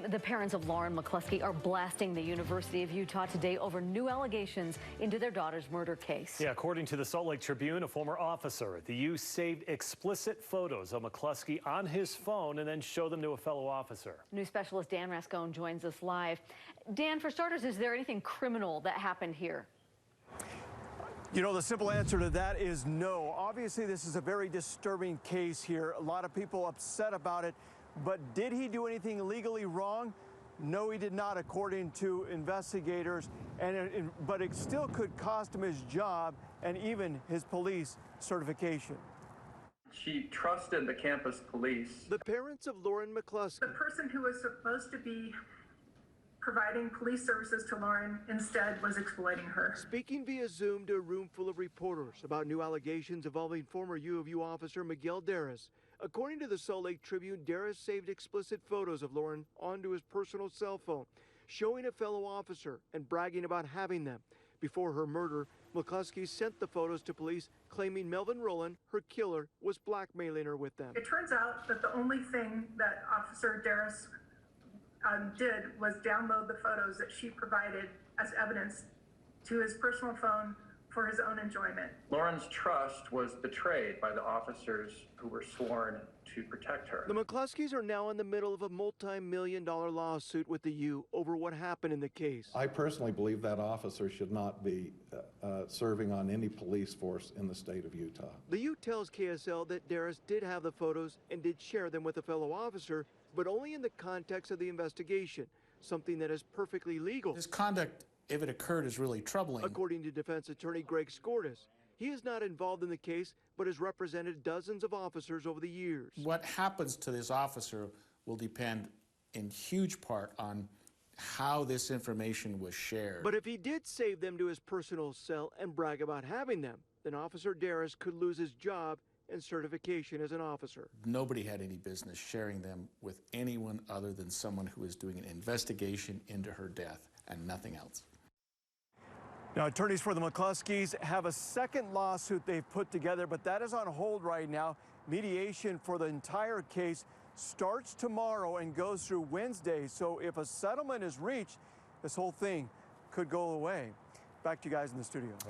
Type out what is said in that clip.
The parents of Lauren McCluskey are blasting the University of Utah today over new allegations into their daughter's murder case. Yeah, according to the Salt Lake Tribune, a former officer at the U saved explicit photos of McCluskey on his phone and then showed them to a fellow officer. News specialist Dan Rascone joins us live. Dan, for starters, is there anything criminal that happened here? You know, the simple answer to that is no. Obviously, this is a very disturbing case here. A lot of people upset about it. But did he do anything legally wrong? No, he did not, according to investigators. But it still could cost him his job and even his police certification. She trusted the campus police. The parents of Lauren McCluskey. The person who was supposed to be providing police services to Lauren instead was exploiting her. Speaking via Zoom to a room full of reporters about new allegations involving former U of U officer Miguel Darris. According to the Salt Lake Tribune, Darris saved explicit photos of Lauren onto his personal cell phone, showing a fellow officer and bragging about having them. Before her murder, McCluskey sent the photos to police, claiming Melvin Rowland, her killer, was blackmailing her with them. It turns out that the only thing that Officer Darris did was download the photos that she provided as evidence to his personal phone for his own enjoyment. Lauren's trust was betrayed by the officers who were sworn to protect her. The McCluskeys are now in the middle of a multi-million-dollar lawsuit with the U over what happened in the case. I personally believe that officer should not be serving on any police force in the state of Utah. The U tells KSL that Darris did have the photos and did share them with a fellow officer, but only in the context of the investigation, something that is perfectly legal. This conduct, if it occurred, is really troubling. According to defense attorney Greg Skordas, he is not involved in the case, but has represented dozens of officers over the years. What happens to this officer will depend in huge part on how this information was shared. But if he did save them to his personal cell and brag about having them, then Officer Darris could lose his job and certification as an officer. Nobody had any business sharing them with anyone other than someone who was doing an investigation into her death and nothing else. Now, attorneys for the McCluskeys have a second lawsuit they've put together, but that is on hold right now. Mediation for the entire case starts tomorrow and goes through Wednesday. So if a settlement is reached, this whole thing could go away. Back to you guys in the studio.